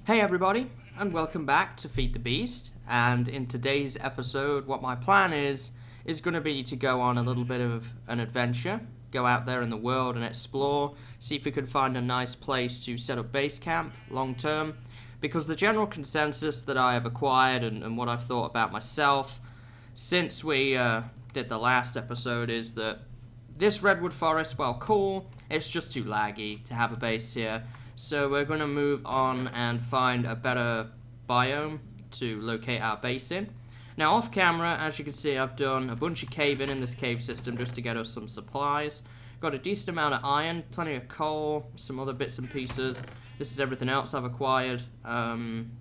Hey everybody, and welcome back to Feed the Beast. And in today's episode, what my plan is going to be to go on a little bit of an adventure, go out there in the world and explore, see if we can find a nice place to set up base camp long term. Because the general consensus that I have acquired and what I've thought about myself since we did the last episode is that this redwood forest, while cool, it's just too laggy to have a base here. So we're going to move on and find a better biome to locate our base in. Now off camera, as you can see, I've done a bunch of caving in this cave system just to get us some supplies. Got a decent amount of iron, plenty of coal, some other bits and pieces. This is everything else I've acquired along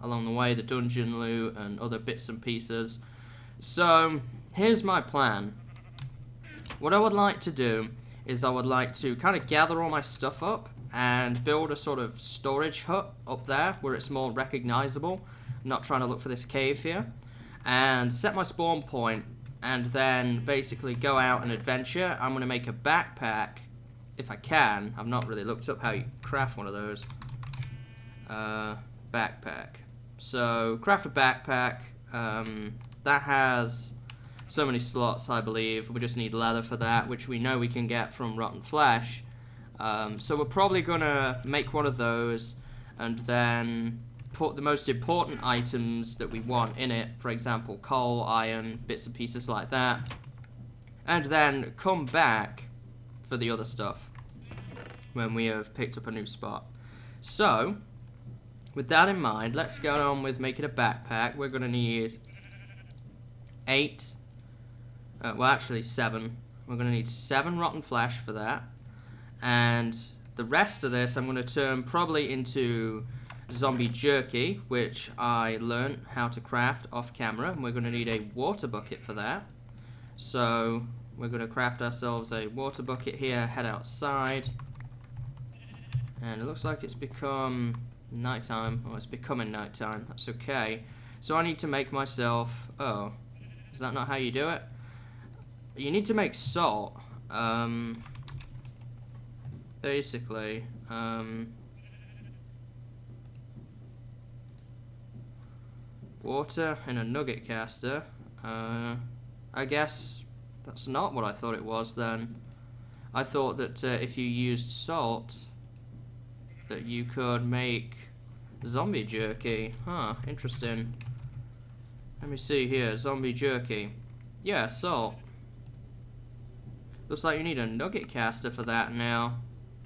the way, the dungeon loot and other bits and pieces. So here's my plan. What I would like to do is I would like to kind of gather all my stuff up and build a sort of storage hut up there where it's more recognizable. I'm not trying to look for this cave here. And set my spawn point and then basically go out and adventure. I'm going to make a backpack if I can. I've not really looked up how you craft one of those. Backpack. So craft a backpack. That has so many slots, I believe. We just need leather for that, which we know we can get from rotten flesh. So we're probably gonna make one of those and then put the most important items that we want in it, for example coal, iron, bits and pieces like that, and then come back for the other stuff when we have picked up a new spot. So with that in mind, let's go on with making a backpack. We're gonna need 7. We're gonna need 7 rotten flesh for that. And the rest of this I'm going to turn probably into zombie jerky, which I learned how to craft off camera. And we're going to need a water bucket for that. So we're going to craft ourselves a water bucket here, head outside. And it looks like it's become nighttime. Oh, it's becoming nighttime. That's okay. So I need to make myself... Oh, is that not how you do it? You need to make salt. Basically, water in a nugget caster. I guess that's not what I thought it was then. I thought that if you used salt, that you could make zombie jerky. Huh, interesting. Let me see here, zombie jerky. Yeah, salt. Looks like you need a nugget caster for that now.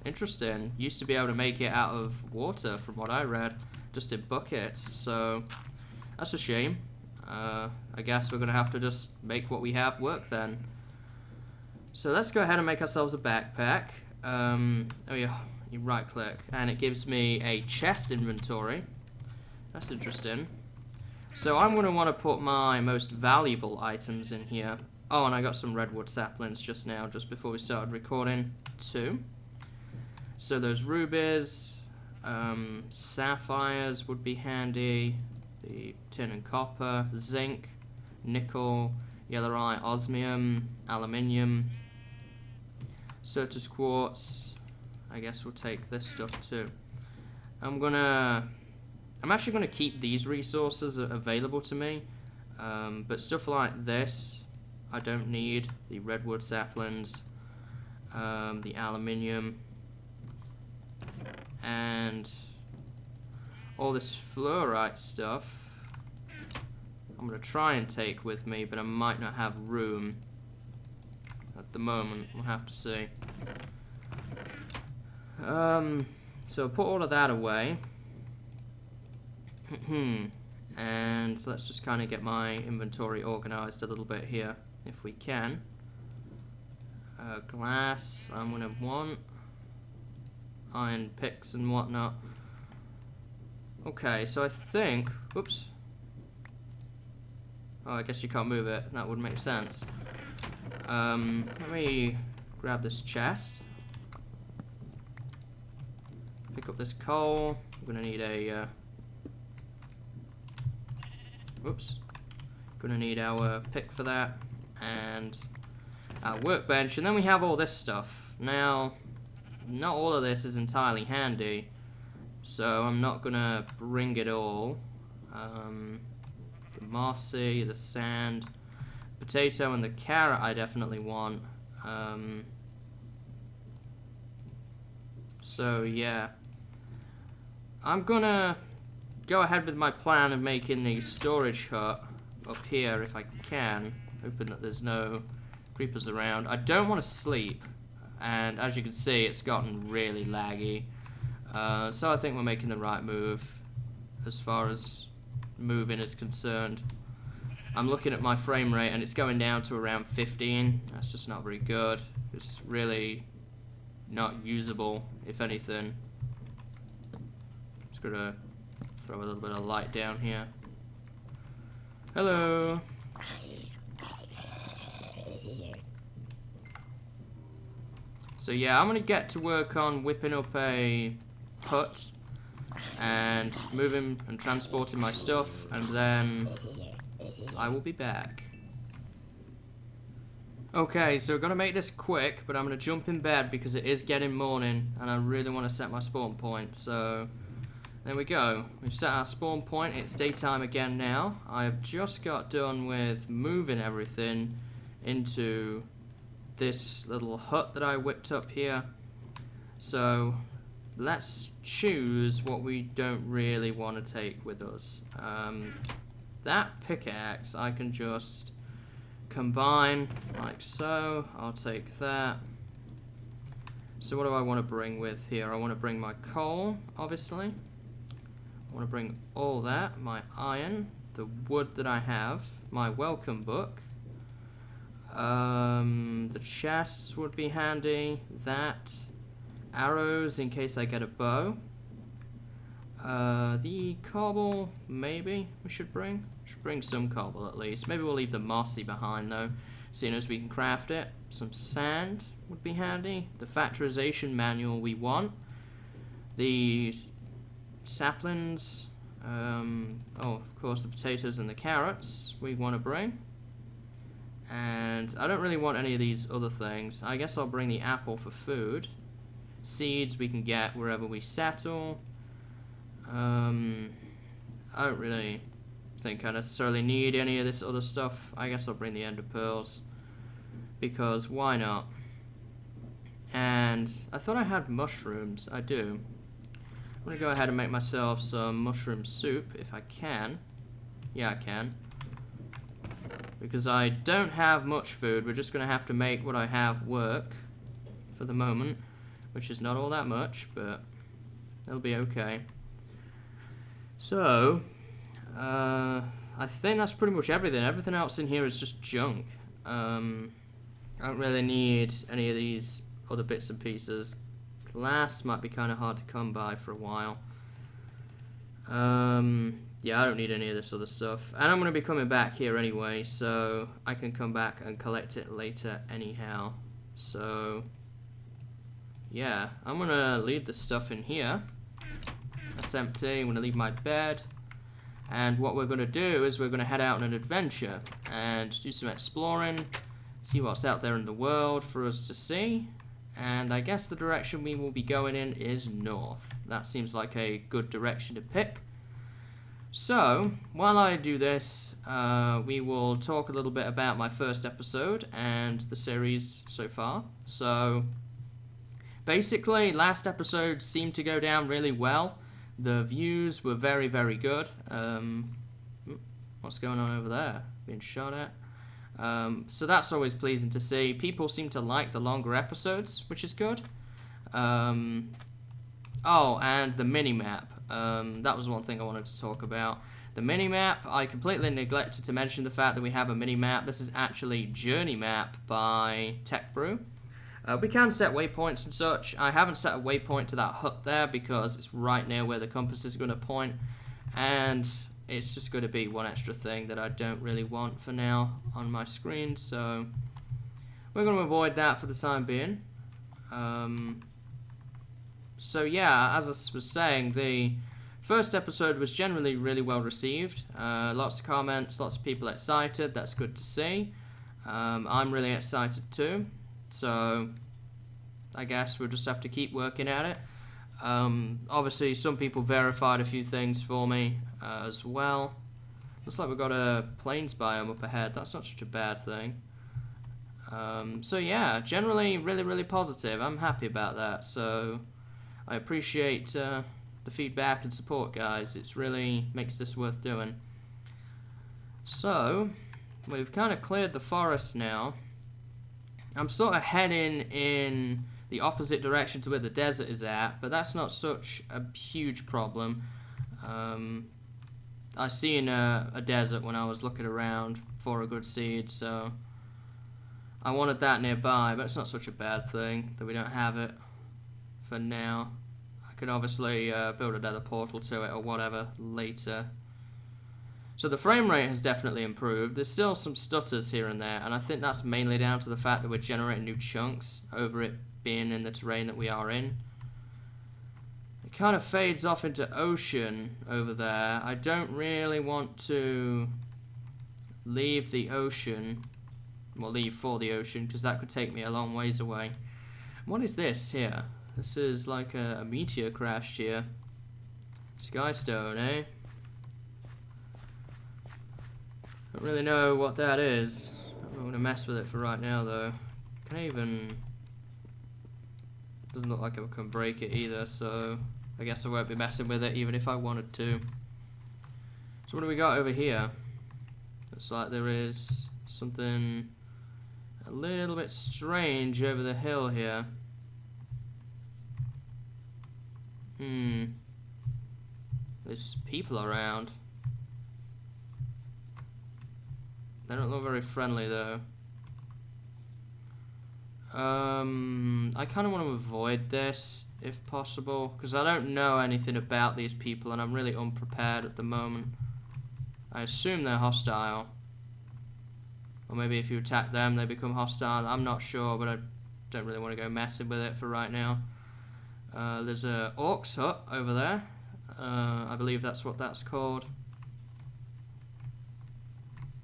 Interesting. Used to be able to make it out of water from what I read, just in buckets, so that's a shame. I guess we're gonna have to just make what we have work then. So let's go ahead and make ourselves a backpack. Oh yeah, you right click and it gives me a chest inventory. That's interesting. So I'm gonna want to put my most valuable items in here. Oh, and I got some redwood saplings just now, just before we started recording too. So those rubies, sapphires would be handy, the tin and copper, zinc, nickel, yellorite, osmium, aluminium, Certus quartz. I guess we'll take this stuff too. I'm actually gonna keep these resources available to me, but stuff like this I don't need. The redwood saplings, the aluminium, and all this fluorite stuff I'm going to try and take with me, but I might not have room at the moment. We'll have to see. So put all of that away. And let's just kind of get my inventory organized a little bit here, if we can. Glass, I'm going to want. Iron picks and whatnot. Okay, so I think... Oops. Oh, I guess you can't move it. That would make sense. Let me grab this chest. Pick up this coal. I'm gonna need a... Oops. Gonna need our pick for that. And our workbench. And then we have all this stuff. Now... not all of this is entirely handy. so I'm not gonna bring it all. The mossy, the sand, potato, and the carrot I definitely want. So yeah, I'm gonna go ahead with my plan of making the storage hut up here if I can, hoping that there's no creepers around. I don't want to sleep, and as you can see, it's gotten really laggy. So I think we're making the right move as far as moving is concerned. I'm looking at my frame rate and it's going down to around 15. That's just not very good. It's really not usable, if anything. Just gonna throw a little bit of light down here. Hello. So yeah, I'm gonna get to work on whipping up a hut and moving and transporting my stuff, and then I will be back. Okay, so we're gonna make this quick, but I'm gonna jump in bed because it is getting morning and I really want to set my spawn point. So there we go. We've set our spawn point. It's daytime again now. I have just got done with moving everything into this little hut that I whipped up here. So let's choose what we don't really want to take with us. That pickaxe I can just combine like so. I'll take that. So what do I want to bring with here? I want to bring my coal, obviously. I want to bring all that, my iron, the wood that I have, my welcome book. The chests would be handy. That. Arrows in case I get a bow. The cobble, maybe we should bring. Should bring some cobble at least. Maybe we'll leave the mossy behind though, seeing as we can craft it. Some sand would be handy. The factorization manual we want. The saplings. Oh, of course, the potatoes and the carrots we want to bring. And I don't really want any of these other things. I guess I'll bring the apple for food. Seeds we can get wherever we settle. I don't really think I necessarily need any of this other stuff. I guess I'll bring the ender pearls, because why not? And I thought I had mushrooms. I do. I'm gonna go ahead and make myself some mushroom soup if I can. Yeah, I can. Because I don't have much food. We're just gonna have to make what I have work for the moment, which is not all that much, but it'll be okay. So, I think that's pretty much everything. Everything else in here is just junk. I don't really need any of these other bits and pieces. Glass might be kind of hard to come by for a while. Yeah, I don't need any of this other stuff. And I'm going to be coming back here anyway, so I can come back and collect it later anyhow. So yeah, I'm going to leave the stuff in here. That's empty. I'm going to leave my bed. And what we're going to do is we're going to head out on an adventure and do some exploring, see what's out there in the world for us to see. And I guess the direction we will be going in is north. That seems like a good direction to pick. So, while I do this, we will talk a little bit about my first episode and the series so far. So, basically, last episode seemed to go down really well. The views were very, very good. What's going on over there? Being shot at. So that's always pleasing to see. People seem to like the longer episodes, which is good. Oh, and the mini-map. That was one thing I wanted to talk about. The mini-map, I completely neglected to mention the fact that we have a mini-map. This is actually Journey Map by Tech Brew. We can set waypoints and such. I haven't set a waypoint to that hut there because it's right near where the compass is going to point, and it's just going to be one extra thing that I don't really want for now on my screen, so we're going to avoid that for the time being. So yeah, as I was saying, the first episode was generally really well received. Lots of comments, lots of people excited. That's good to see. I'm really excited too. So I guess we'll just have to keep working at it. Obviously, some people verified a few things for me as well. Looks like we've got a plains biome up ahead. That's not such a bad thing. So yeah, generally really, really positive. I'm happy about that. So I appreciate the feedback and support, guys. It's really makes this worth doing. So we've kind of cleared the forest now. I'm sort of heading in the opposite direction to where the desert is at, but that's not such a huge problem. I seen a desert when I was looking around for a good seed, so I wanted that nearby, but it's not such a bad thing that we don't have it for now. I could obviously build another portal to it or whatever later. So the frame rate has definitely improved. There's still some stutters here and there, and I think that's mainly down to the fact that we're generating new chunks over it being in the terrain that we are in. It kind of fades off into ocean over there. I don't really want to leave the ocean, well, leave for the ocean, because that could take me a long ways away. What is this here? This is like a meteor crashed here. Skystone, eh? Don't really know what that is. I'm not going to mess with it for right now, though. Can I even... Doesn't look like I can break it either, so I guess I won't be messing with it even if I wanted to. So what do we got over here? Looks like there is something a little bit strange over the hill here. There's people around. They don't look very friendly though. I kind of want to avoid this if possible, because I don't know anything about these people and I'm really unprepared at the moment. I assume they're hostile. Or maybe if you attack them they become hostile. I'm not sure, but I don't really want to go messing with it for right now. There's a orc's hut over there. I believe that's what that's called.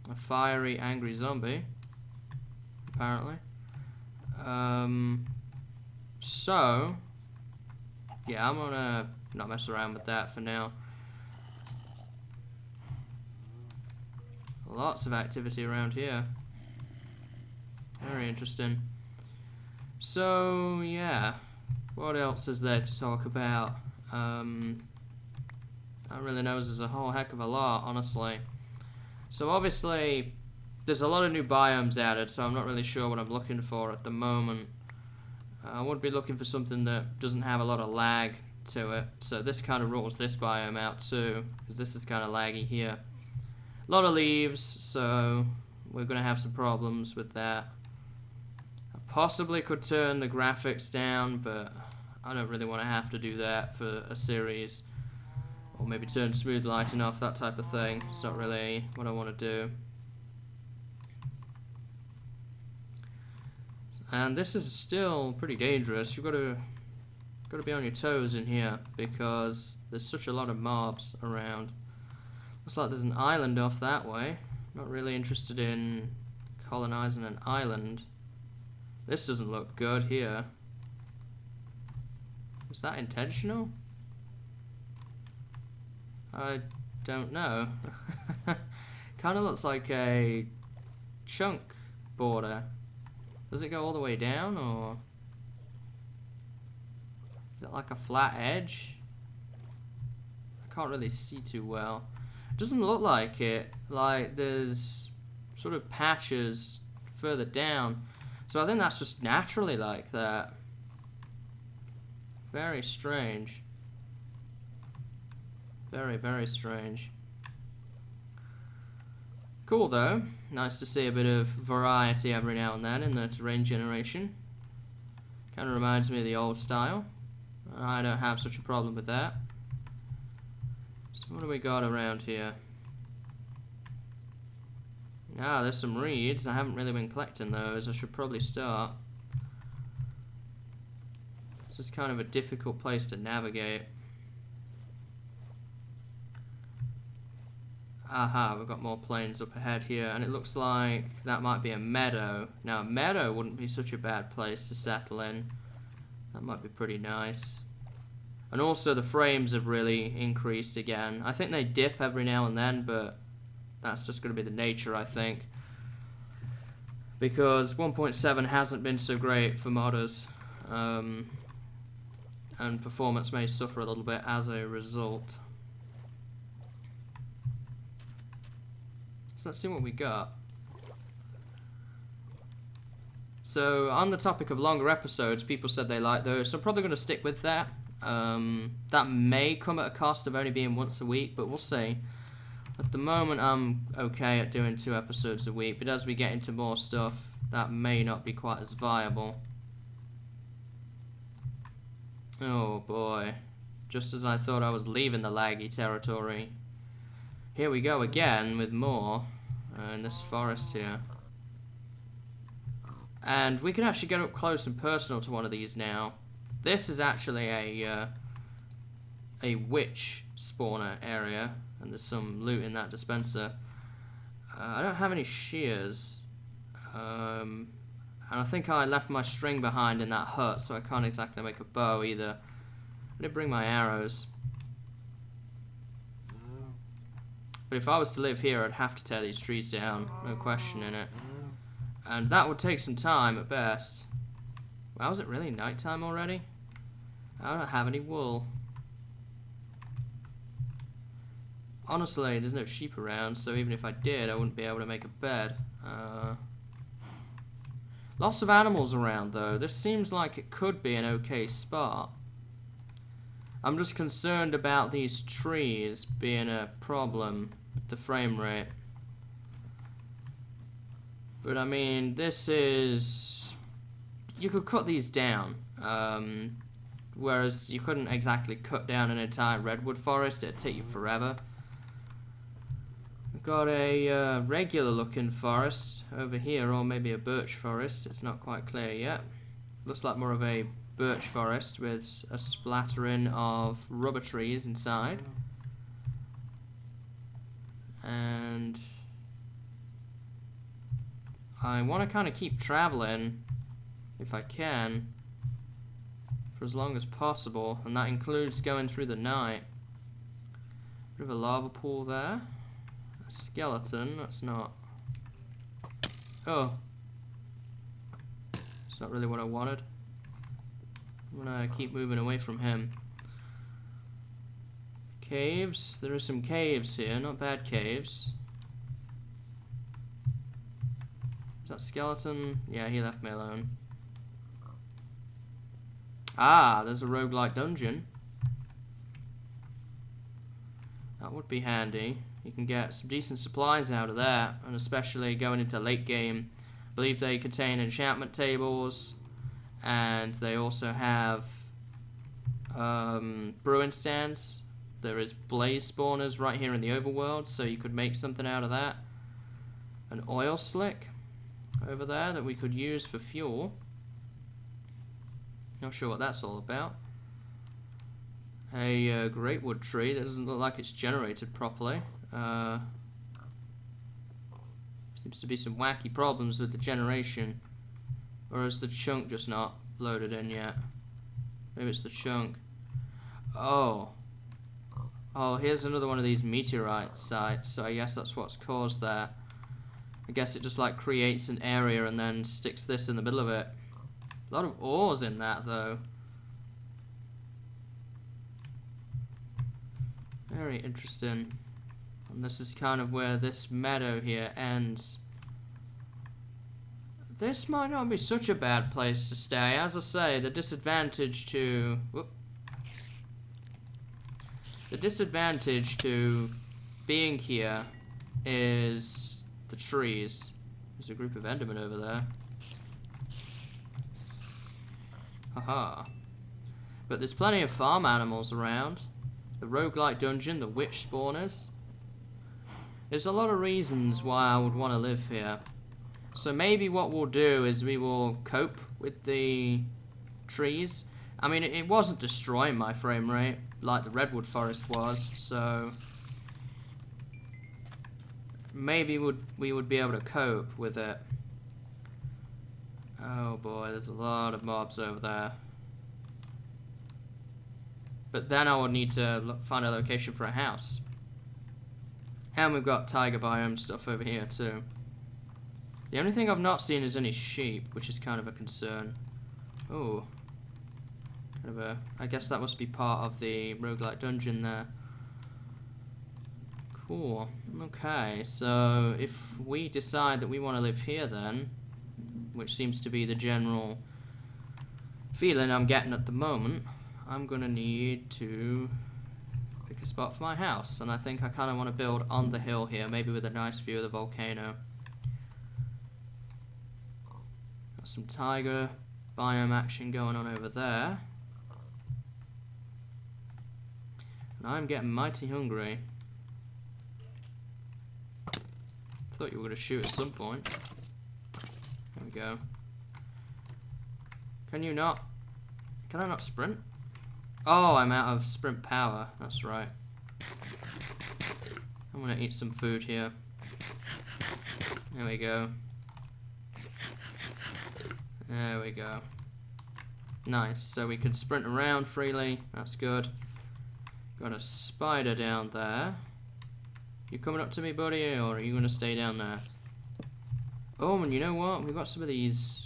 A fiery, angry zombie, apparently. So, yeah, I'm gonna not mess around with that for now. Lots of activity around here. Very interesting. So, yeah. What else is there to talk about? I don't really know. There's a whole heck of a lot, honestly. So obviously, there's a lot of new biomes added, so I'm not really sure what I'm looking for at the moment. I would be looking for something that doesn't have a lot of lag to it. So this kind of rules this biome out too, because this is kind of laggy here. A lot of leaves, so we're going to have some problems with that. I possibly could turn the graphics down, but I don't really want to have to do that for a series. Or maybe turn smooth lighting off, that type of thing. It's not really what I want to do. And this is still pretty dangerous. You've got to be on your toes in here because there's such a lot of mobs around. Looks like there's an island off that way. Not really interested in colonizing an island. This doesn't look good here. Is that intentional? I don't know. Kind of looks like a chunk border. Does it go all the way down, or is it like a flat edge? I can't really see too well. It doesn't look like it. Like there's sort of patches further down. So I think that's just naturally like that. Very strange. Very, very strange. Cool though. Nice to see a bit of variety every now and then in the terrain generation. Kind of reminds me of the old style. I don't have such a problem with that. So what do we got around here? Ah, there's some reeds. I haven't really been collecting those. I should probably start. This is kind of a difficult place to navigate. Aha, we've got more plains up ahead here, and it looks like that might be a meadow. Now, a meadow wouldn't be such a bad place to settle in. That might be pretty nice. And also the frames have really increased again. I think they dip every now and then, but that's just going to be the nature, I think. Because 1.7 hasn't been so great for modders. And performance may suffer a little bit as a result. So let's see what we got. So on the topic of longer episodes, people said they like those, so I'm probably going to stick with that. That may come at a cost of only being once a week, but we'll see. At the moment, I'm okay at doing 2 episodes a week, but as we get into more stuff, that may not be quite as viable. Oh boy. Just as I thought I was leaving the laggy territory. Here we go again with more in this forest here. And we can actually get up close and personal to one of these now. This is actually a witch spawner area, and there's some loot in that dispenser. I don't have any shears, and I think I left my string behind in that hut, so I can't exactly make a bow either. I did bring my arrows. But if I was to live here, I'd have to tear these trees down, no question in it. And that would take some time at best. Wow, is it really nighttime already? I don't have any wool. Honestly, there's no sheep around, so even if I did, I wouldn't be able to make a bed. Lots of animals around, though. This seems like it could be an okay spot. I'm just concerned about these trees being a problem with the frame rate. But I mean, this is... You could cut these down. Whereas you couldn't exactly cut down an entire redwood forest. It'd take you forever. We've got a regular looking forest over here, or maybe a birch forest. It's not quite clear yet. Looks like more of a birch forest with a splattering of rubber trees inside. And I want to kind of keep traveling if I can for as long as possible, and that includes going through the night. Bit of a lava pool there. A skeleton, that's not... Oh. It's not really what I wanted. I'm gonna keep moving away from him. Caves. There are some caves here, not bad caves. Is that skeleton? Yeah, he left me alone. Ah, there's a roguelike dungeon. That would be handy. You can get some decent supplies out of that, and especially going into late game. I believe they contain enchantment tables, and they also have brewing stands. There is blaze spawners right here in the overworld, so you could make something out of that. An oil slick over there that we could use for fuel. Not sure what that's all about. A great wood tree that doesn't look like it's generated properly. Seems to be some wacky problems with the generation. Or is the chunk just not loaded in yet? Maybe it's the chunk. Oh. Oh, here's another one of these meteorite sites, so I guess that's what's caused that. I guess it just like creates an area and then sticks this in the middle of it. A lot of ores in that, though. Very interesting. And this is kind of where this meadow here ends. This might not be such a bad place to stay. As I say, the disadvantage to... Whoop. The disadvantage to being here is the trees. There's a group of Endermen over there. Haha. But there's plenty of farm animals around. The roguelike dungeon, the witch spawners. There's a lot of reasons why I would want to live here. So maybe what we'll do is we will cope with the trees. I mean, it wasn't destroying my frame rate like the redwood forest was, so maybe we would be able to cope with it. Oh boy, there's a lot of mobs over there. But then I would need to find a location for a house. And we've got tiger biome stuff over here too. The only thing I've not seen is any sheep, which is kind of a concern. Oh. Kind of a... I guess that must be part of the roguelike dungeon there. Cool. Okay, so if we decide that we want to live here then, which seems to be the general feeling I'm getting at the moment, I'm gonna need to pick a spot for my house, and I think I kind of want to build on the hill here, maybe with a nice view of the volcano. Got some tiger biome action going on over there, and I'm getting mighty hungry. Thought you were going to shoot at some point. There we go. Can you not? Can I not sprint? Oh, I'm out of sprint power. That's right. I'm going to eat some food here. There we go. There we go. Nice. So we can sprint around freely. That's good. Got a spider down there. You coming up to me, buddy, or are you going to stay down there? Oh, and you know what? We've got some of these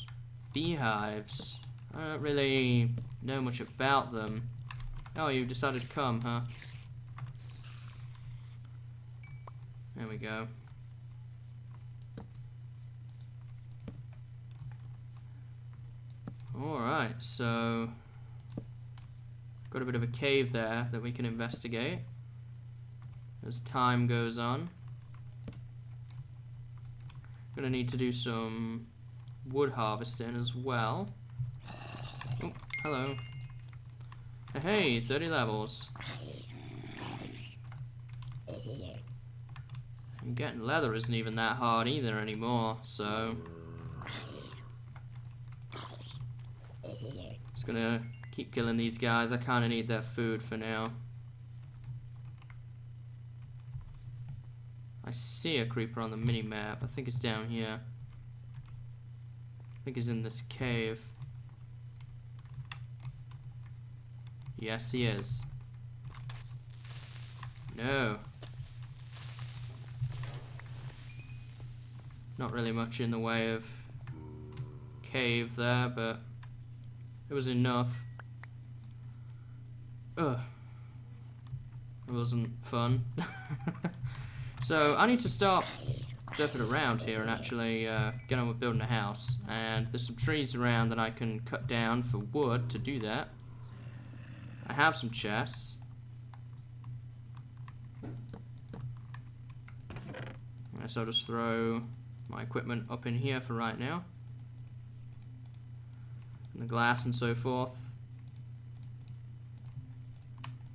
beehives. I don't really know much about them. Oh, you decided to come, huh? There we go. Alright, so... got a bit of a cave there that we can investigate as time goes on. Gonna need to do some wood harvesting as well. Oh, hello. Hey, 30 levels. And getting leather isn't even that hard either anymore, so... just gonna keep killing these guys. I kinda need their food for now. I see a creeper on the mini-map. I think it's down here. I think he's in this cave. Yes, he is. No. Not really much in the way of cave there, but it was enough. Ugh. It wasn't fun. So I need to stop jumping around here and actually get on with building a house. And there's some trees around that I can cut down for wood to do that. I have some chests. So I'll just throw my equipment up in here for right now. And the glass and so forth.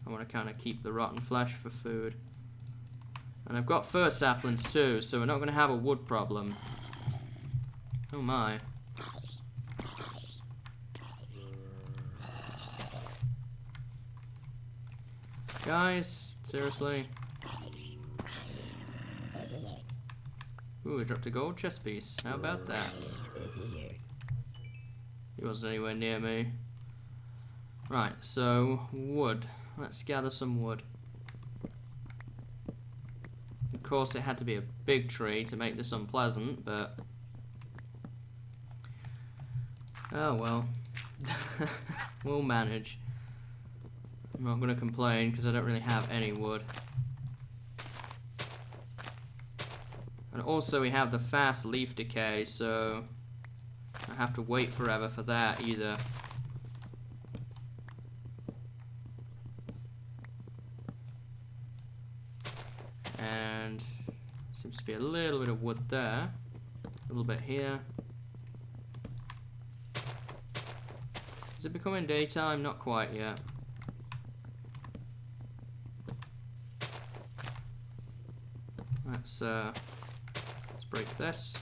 I want to kind of keep the rotten flesh for food. And I've got fir saplings too, so we're not going to have a wood problem. Oh my. Guys, seriously? Ooh, I dropped a gold chest piece. How about that? He wasn't anywhere near me. Right, so wood. Let's gather some wood. Of course, it had to be a big tree to make this unpleasant, but... oh well. We'll manage. I'm not going to complain because I don't really have any wood. And also we have the fast leaf decay, so I have to wait forever for that either. And seems to be a little bit of wood there. A little bit here. Is it becoming daytime? Not quite yet. Let's break this.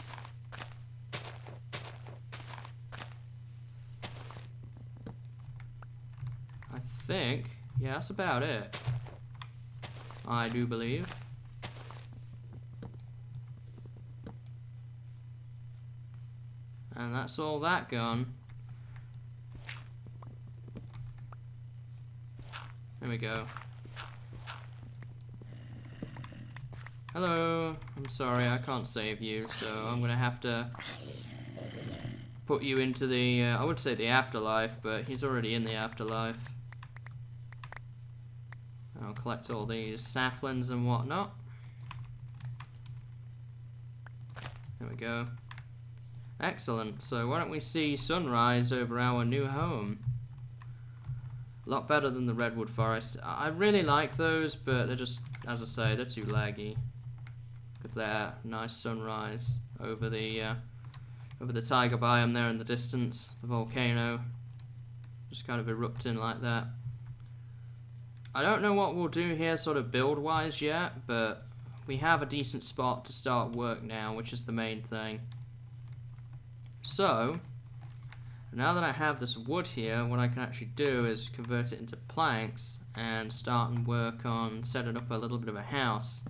I think, yeah, that's about it. I do believe. And that's all that gone. There we go. Hello. I'm sorry, I can't save you, so I'm gonna have to put you into the, I would say the afterlife, but he's already in the afterlife. I'll collect all these saplings and whatnot. There we go. Excellent. So why don't we see sunrise over our new home? A lot better than the redwood forest. I really like those, but they're just, as I say, they're too laggy. Look at that nice sunrise over the tiger biome there in the distance. The volcano just kind of erupting like that. I don't know what we'll do here sort of build-wise yet, but we have a decent spot to start work now, which is the main thing. So, now that I have this wood here, what I can actually do is convert it into planks and start and work on setting up a little bit of a house.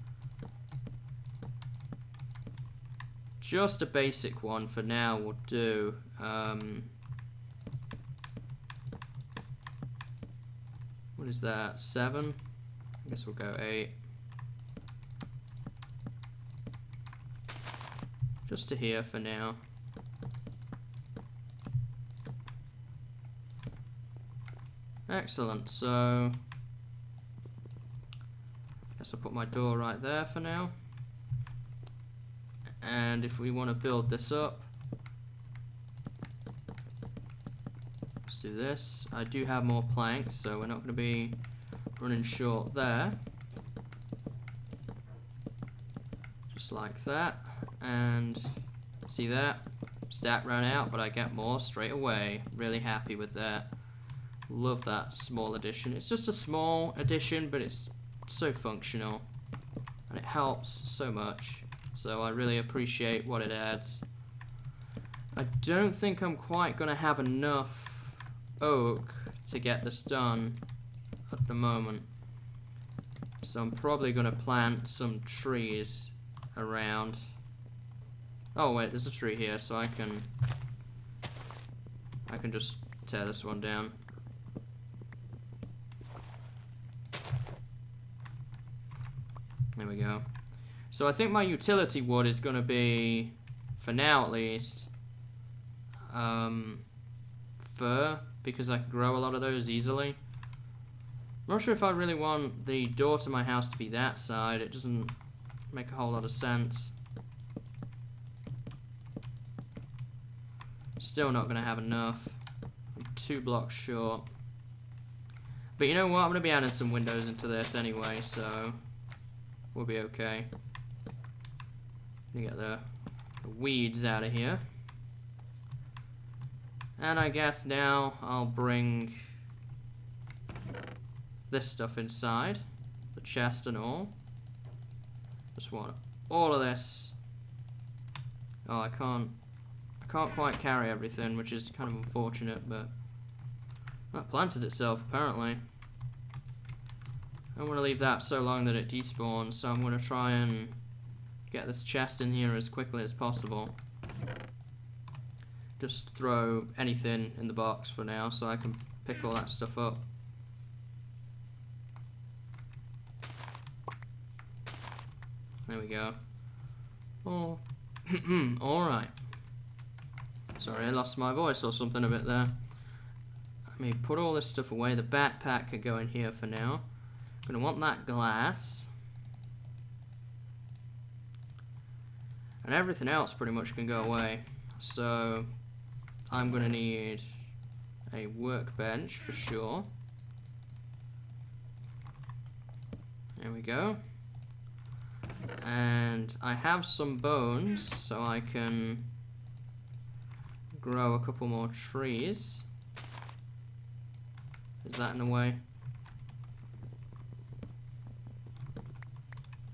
Just a basic one for now will do. What is that? 7? I guess we'll go 8. Just to here for now. Excellent, so I guess I'll put my door right there for now. And if we want to build this up, let's do this. I do have more planks, so we're not going to be running short there. Just like that. And see that? Stat ran out, but I get more straight away. Really happy with that. Love that small addition. It's just a small addition, but it's so functional. And it helps so much. So I really appreciate what it adds. I don't think I'm quite going to have enough oak to get this done at the moment. So I'm probably going to plant some trees around. Oh wait, there's a tree here, so I can just tear this one down. There we go. So I think my utility wood is going to be, for now at least, fir, because I can grow a lot of those easily. I'm not sure if I really want the door to my house to be that side. It doesn't make a whole lot of sense. Still not going to have enough. I'm 2 blocks short. But you know what? I'm going to be adding some windows into this anyway, so we'll be okay. Let me get the weeds out of here. And I guess now I'll bring this stuff inside. The chest and all. Just want all of this. Oh, I can't quite carry everything, which is kind of unfortunate, but that planted itself apparently. I don't want to leave that so long that it despawns, so I'm going to try and get this chest in here as quickly as possible. Just throw anything in the box for now so I can pick all that stuff up. There we go. Oh, alright. Sorry, I lost my voice or something a bit there. Let me put all this stuff away. The backpack could go in here for now. I'm going to want that glass. And everything else pretty much can go away. So I'm going to need a workbench for sure. There we go. And I have some bones, so I can grow a couple more trees. Is that in the way?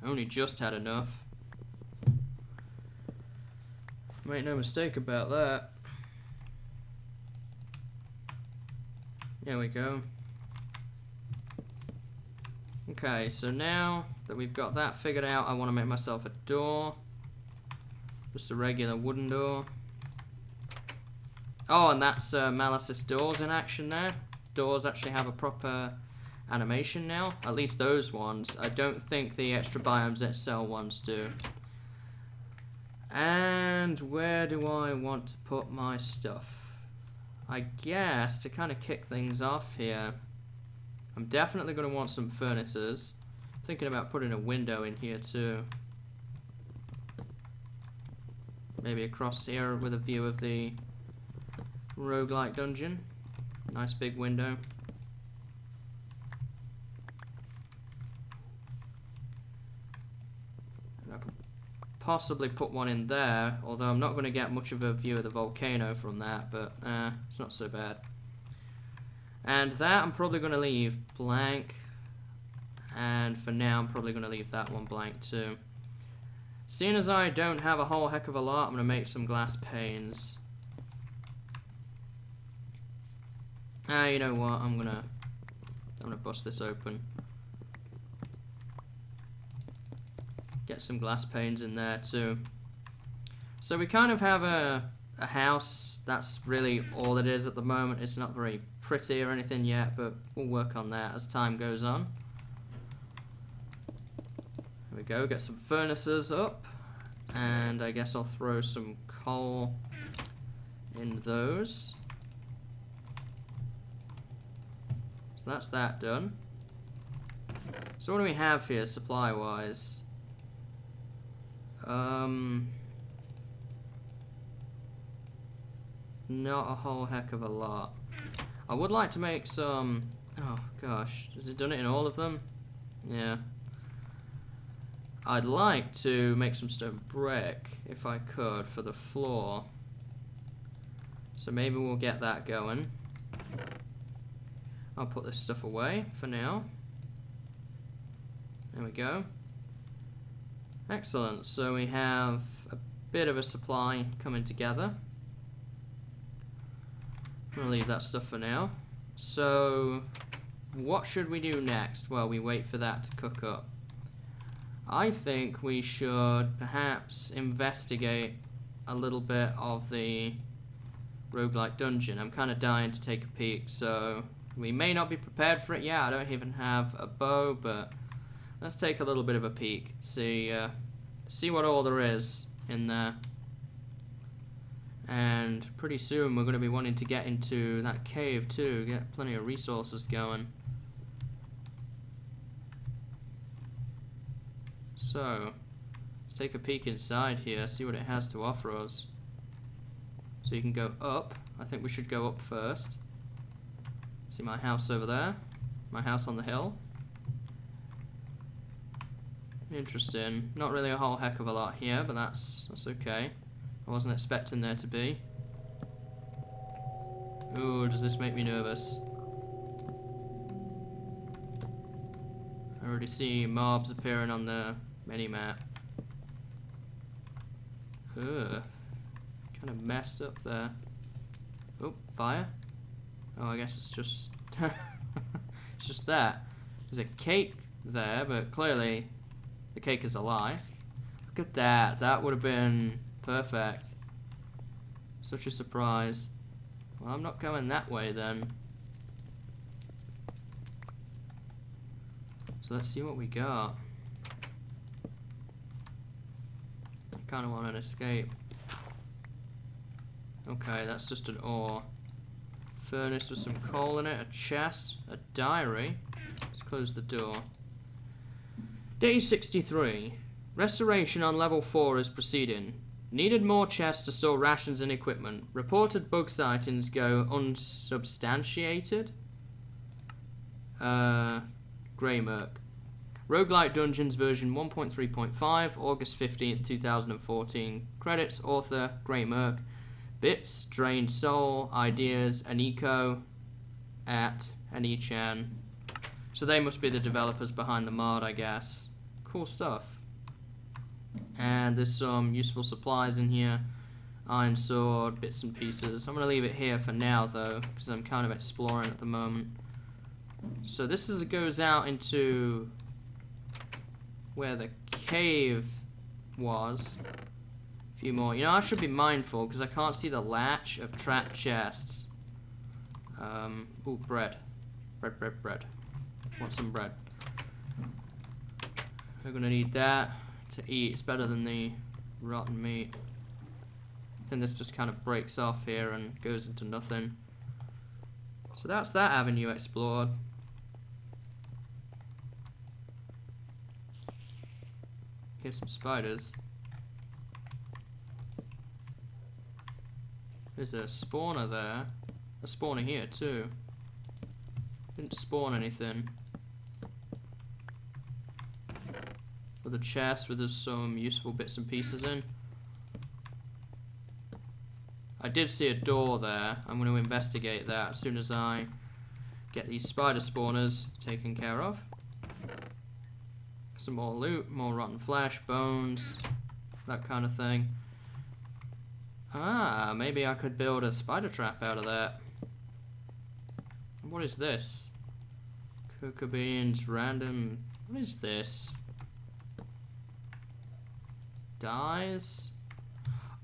I only just had enough. Make no mistake about that. There we go. Okay, so now that we've got that figured out, I want to make myself a door. Just a regular wooden door. Oh, and that's Malice's doors in action there. Doors actually have a proper animation now. At least those ones. I don't think the extra biomes XL ones do. And where do I want to put my stuff? I guess to kind of kick things off here, I'm definitely going to want some furnaces. I'm thinking about putting a window in here too. Maybe across here with a view of the roguelike dungeon. Nice big window. And I could possibly put one in there, although I'm not going to get much of a view of the volcano from that, but it's not so bad. And that I'm probably going to leave blank. And for now, I'm probably going to leave that one blank too. Seeing as I don't have a whole heck of a lot, I'm going to make some glass panes. You know what? I'm gonna bust this open. Get some glass panes in there too. So we kind of have a house. That's really all it is at the moment. It's not very pretty or anything yet, but we'll work on that as time goes on. There we go. Get some furnaces up, and I guess I'll throw some coal in those. So that's that done. So what do we have here supply-wise? Not a whole heck of a lot. I would like to make some... Oh gosh, has it done it in all of them? Yeah. I'd like to make some stone brick, if I could, for the floor. So maybe we'll get that going. I'll put this stuff away for now. There we go. Excellent. So we have a bit of a supply coming together. I'm going to leave that stuff for now. So what should we do next? Well, we wait for that to cook up. I think we should perhaps investigate a little bit of the roguelike dungeon. I'm kind of dying to take a peek, so we may not be prepared for it yet. I don't even have a bow, but let's take a little bit of a peek. See what all there is in there. And pretty soon we're going to be wanting to get into that cave too, get plenty of resources going. So, let's take a peek inside here, see what it has to offer us. So you can go up. I think we should go up first. See my house over there? My house on the hill. Interesting. Not really a whole heck of a lot here, but that's okay. I wasn't expecting there to be. Ooh, does this make me nervous? I already see mobs appearing on the mini-map. Ugh. Kind of messed up there. Oh, fire. Oh, I guess it's just... it's just that. There's a cake there, but clearly the cake is a lie. Look at that. That would have been perfect. Such a surprise. Well, I'm not going that way then. So let's see what we got. I kind of want an escape. Okay, that's just an ore. Furnace with some coal in it, a chest, a diary. Let's close the door. Day 63. Restoration on level 4 is proceeding. Needed more chests to store rations and equipment. Reported bug sightings go unsubstantiated. Grey Merc. Roguelike Dungeons version 1.3.5, August 15th, 2014. Credits, author, Grey Merc. Bits, Drained Soul, Ideas, Aniko, at Anichan. So they must be the developers behind the mod, I guess. Cool stuff. And there's some useful supplies in here. Iron sword, bits and pieces. I'm going to leave it here for now, though, because I'm kind of exploring at the moment. So this goes out into where the cave was. A few more. You know, I should be mindful because I can't see the latch of trapped chests. Ooh, bread. Bread. Want some bread. We're gonna need that to eat. It's better than the rotten meat. I think this just kind of breaks off here and goes into nothing. So that's that avenue explored. Here's some spiders. There's a spawner there. A spawner here too. Didn't spawn anything. With a chest with some useful bits and pieces in. I did see a door there. I'm going to investigate that as soon as I get these spider spawners taken care of. Some more loot, more rotten flesh, bones, that kind of thing. Ah, maybe I could build a spider trap out of that. What is this? Cocoa beans, random... What is this? Dyes?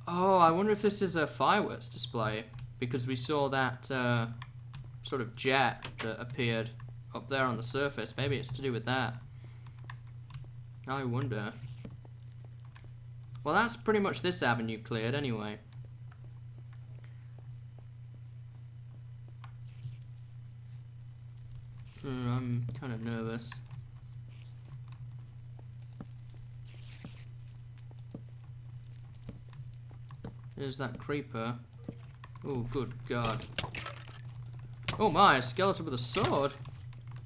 Oh, I wonder if this is a fireworks display. Because we saw that sort of jet that appeared up there on the surface. Maybe it's to do with that. I wonder. Well, that's pretty much this avenue cleared anyway. I'm kind of nervous. There's that creeper. Oh, good God. Oh my, a skeleton with a sword.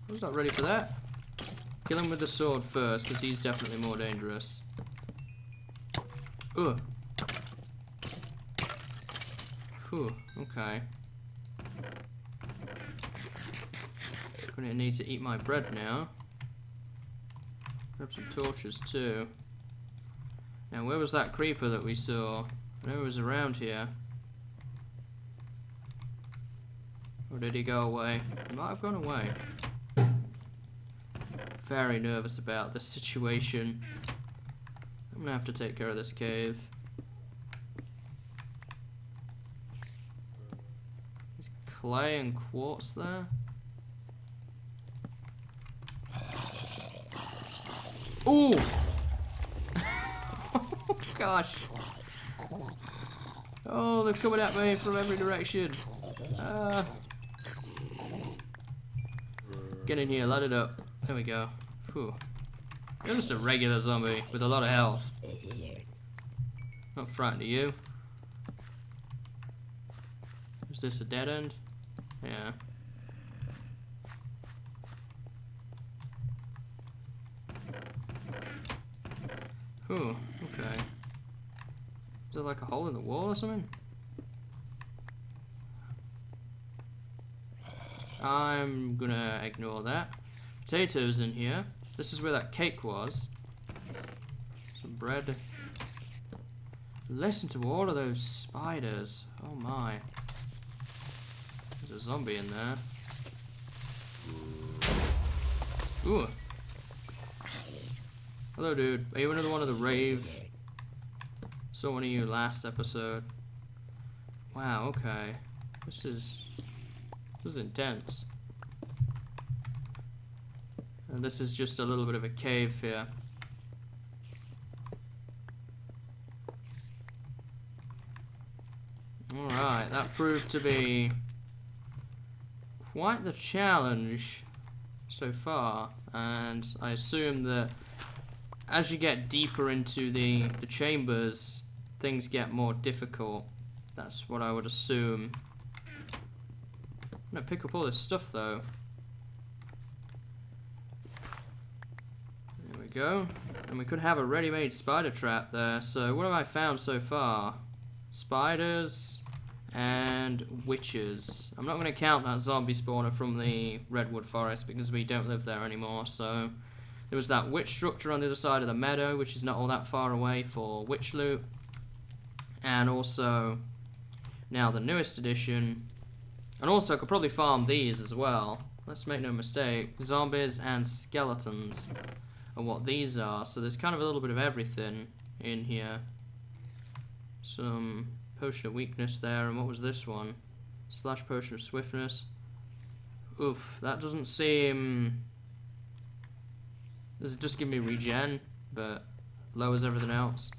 I was not ready for that. Kill him with the sword first, because he's definitely more dangerous. Ugh. Whew, okay. Gonna need to eat my bread now. Grab some torches too. Now, where was that creeper that we saw? I know it was around here. Or did he go away? He might have gone away. Very nervous about this situation. I'm gonna have to take care of this cave. There's clay and quartz there. Ooh! Oh gosh. Oh, they're coming at me from every direction. Get in here, light it up. There we go. Whew. You're just a regular zombie with a lot of health. Not frightened of you. Is this a dead end? Yeah. Ooh, okay. Is there like a hole in the wall or something? I'm gonna ignore that. Potatoes in here. This is where that cake was. Some bread. Listen to all of those spiders. Oh my. There's a zombie in there. Ooh. Hello, dude. Are you another one of the rave? Saw one of you last episode. Wow, okay. This is intense. And this is just a little bit of a cave here. Alright, that proved to be quite the challenge so far. And I assume that as you get deeper into the chambers, things get more difficult. That's what I would assume. I'm gonna pick up all this stuff though. There we go. And we could have a ready-made spider trap there. So what have I found so far? Spiders and witches. I'm not gonna count that zombie spawner from the redwood forest because we don't live there anymore. So there was that witch structure on the other side of the meadow, which is not all that far away for witch loot. And also, now the newest edition. And also, I could probably farm these as well. Let's make no mistake. Zombies and skeletons are what these are. So there's kind of a little bit of everything in here. Some potion of weakness there. And what was this one? Splash potion of swiftness. Oof, that doesn't seem Does it just give me regen, but lowers everything else?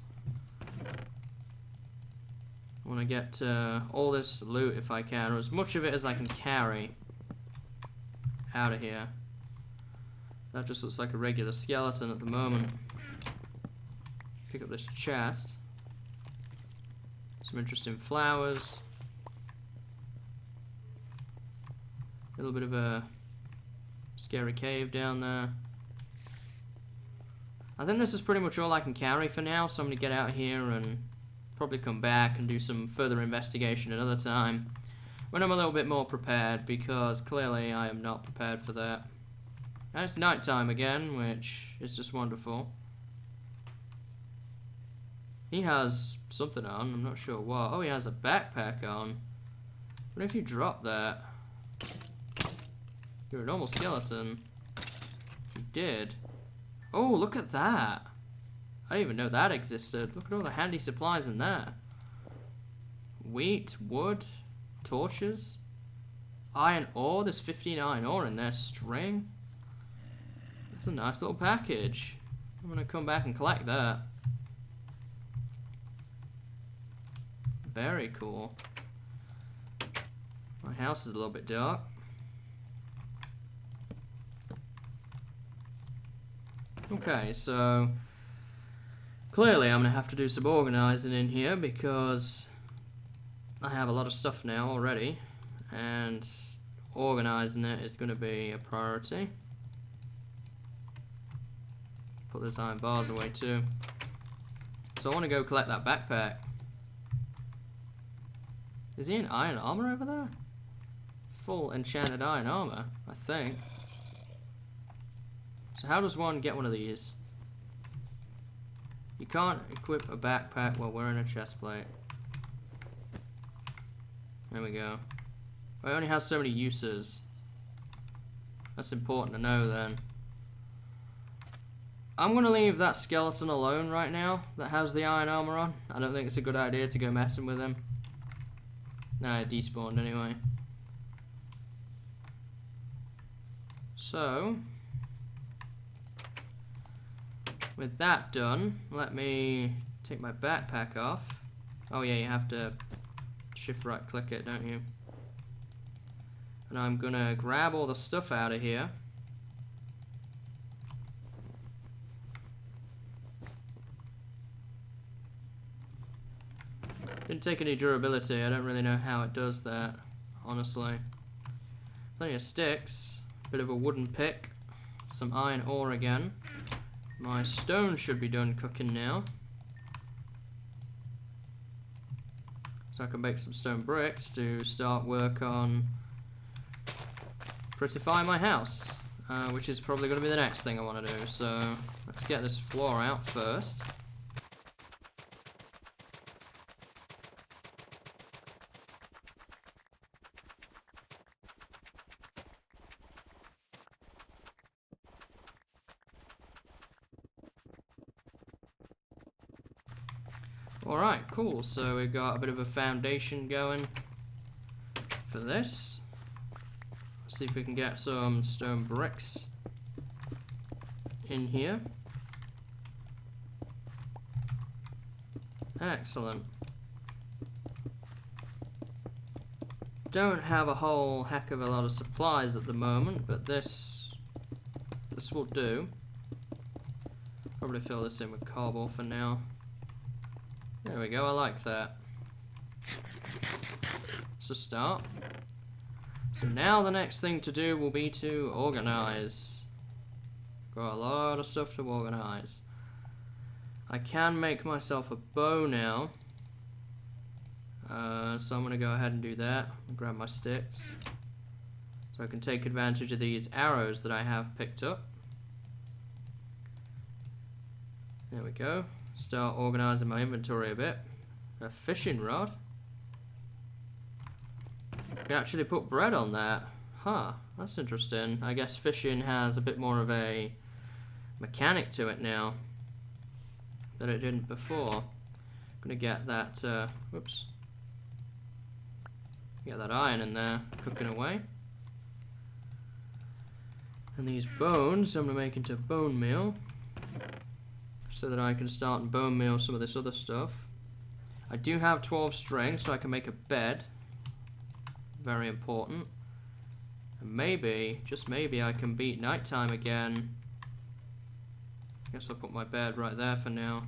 I want to get all this loot if I can, or as much of it as I can carry out of here. That just looks like a regular skeleton at the moment. Pick up this chest. Some interesting flowers. A little bit of a scary cave down there. I think this is pretty much all I can carry for now, so I'm going to get out here and probably come back and do some further investigation another time when I'm a little bit more prepared, because clearly I am not prepared for that. And it's nighttime again, which is just wonderful. He has something on, I'm not sure what. Oh, he has a backpack on. What if you drop that? You're a normal skeleton. If you did. Oh, look at that. I didn't even know that existed. Look at all the handy supplies in there. Wheat, wood, torches, iron ore. There's 15 iron ore in there. String. That's a nice little package. I'm gonna come back and collect that. Very cool. My house is a little bit dark. Okay, so clearly I'm gonna have to do some organizing in here because I have a lot of stuff now already, and organizing it is gonna be a priority. Put those iron bars away too. So I want to go collect that backpack. Is he in iron armor over there? Full enchanted iron armor, I think. So how does one get one of these? You can't equip a backpack while wearing a chest plate. There we go. Well, it only has so many uses. That's important to know then. I'm gonna leave that skeleton alone right now that has the iron armor on. I don't think it's a good idea to go messing with him. Nah, it despawned anyway. So, with that done, let me take my backpack off. Oh yeah, you have to shift right click it, don't you? And I'm gonna grab all the stuff out of here. Didn't take any durability. I don't really know how it does that, honestly. Plenty of sticks, bit of a wooden pick, some iron ore again. My stone should be done cooking now, so I can make some stone bricks to start work on prettifying my house, which is probably going to be the next thing I want to do. So let's get this floor out first. Alright, cool. So we've got a bit of a foundation going for this. Let's see if we can get some stone bricks in here. Excellent. Don't have a whole heck of a lot of supplies at the moment, but this will do. Probably fill this in with cobble for now. There we go, I like that. It's a start. So now the next thing to do will be to organize. Got a lot of stuff to organize. I can make myself a bow now. So I'm going to go ahead and do that. Grab my sticks. So I can take advantage of these arrows that I have picked up. There we go. Start organizing my inventory a bit. A fishing rod. You can actually put bread on that. Huh, that's interesting. I guess fishing has a bit more of a mechanic to it now than it didn't before. I'm gonna get that, whoops. Get that iron in there, cooking away. And these bones I'm going to make into bone meal, so that I can start and bone meal some of this other stuff. I do have 12 string, so I can make a bed. Very important. And maybe, just maybe, I can beat nighttime again. Guess I'll put my bed right there for now.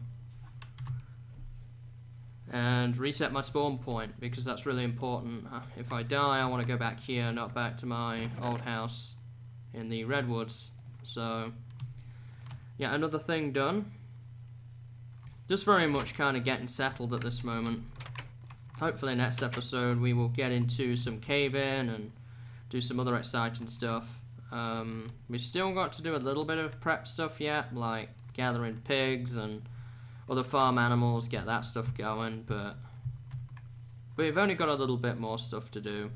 And reset my spawn point, because that's really important. If I die, I want to go back here, not back to my old house in the redwoods. So, yeah, another thing done. Just very much kind of getting settled at this moment. Hopefully next episode we will get into some cave-in and do some other exciting stuff. We've still got to do a little bit of prep stuff yet, like gathering pigs and other farm animals, get that stuff going, but we've only got a little bit more stuff to do.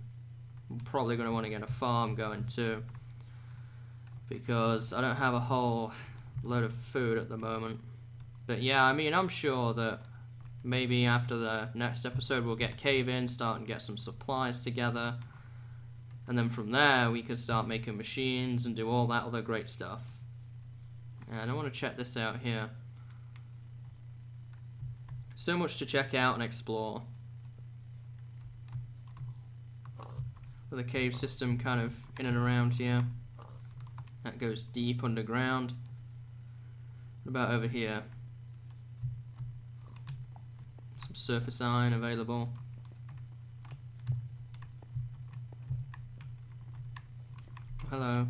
I'm probably going to want to get a farm going too, because I don't have a whole load of food at the moment. But yeah, I mean, I'm sure that maybe after the next episode we'll get cave-in, start and get some supplies together, and then from there we can start making machines and do all that other great stuff. And I want to check this out here. So much to check out and explore. With a cave system kind of in and around here. That goes deep underground. What about over here? Some surface iron available. Hello.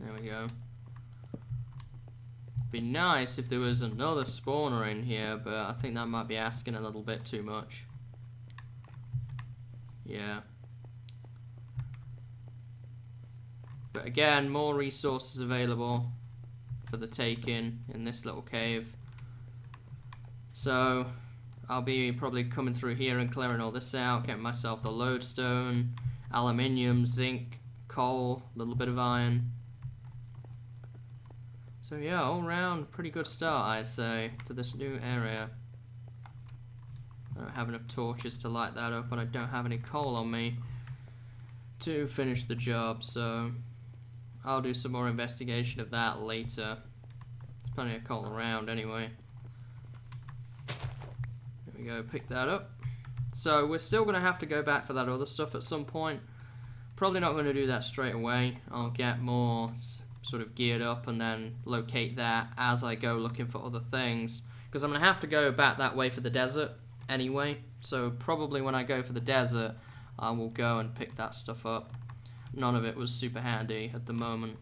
There we go. Be nice if there was another spawner in here, but I think that might be asking a little bit too much. Yeah. But again, more resources available for the taking in this little cave. So I'll be probably coming through here and clearing all this out, getting myself the lodestone, aluminium, zinc, coal, a little bit of iron. So yeah, all round pretty good start, I'd say, to this new area. I don't have enough torches to light that up, and I don't have any coal on me to finish the job, so I'll do some more investigation of that later. There's plenty of coal around anyway. There we go, pick that up. So we're still going to have to go back for that other stuff at some point. Probably not going to do that straight away. I'll get more sort of geared up and then locate that as I go looking for other things, because I'm going to have to go back that way for the desert anyway, so probably when I go for the desert I will go and pick that stuff up. None of it was super handy at the moment.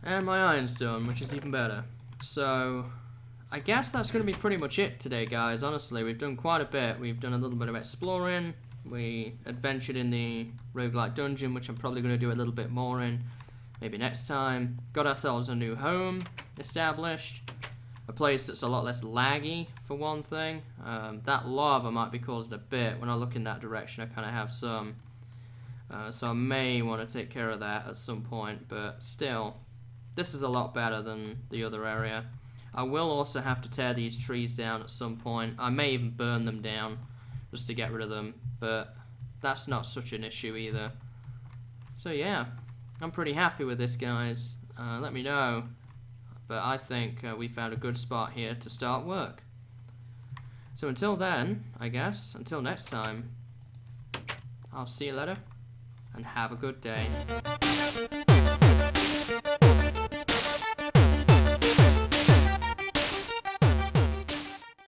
And my iron's done, which is even better. So I guess that's going to be pretty much it today, guys. Honestly, we've done quite a bit. We've done a little bit of exploring. We adventured in the roguelike dungeon, which I'm probably going to do a little bit more in maybe next time. Got ourselves a new home established. A place that's a lot less laggy, for one thing. That lava might be causing a bit. When I look in that direction, I kind of have some. So I may want to take care of that at some point, but still, this is a lot better than the other area. I will also have to tear these trees down at some point. I may even burn them down just to get rid of them, but that's not such an issue either. So yeah, I'm pretty happy with this, guys. Let me know. But I think we found a good spot here to start work. So until then, I guess, until next time, I'll see you later, and have a good day.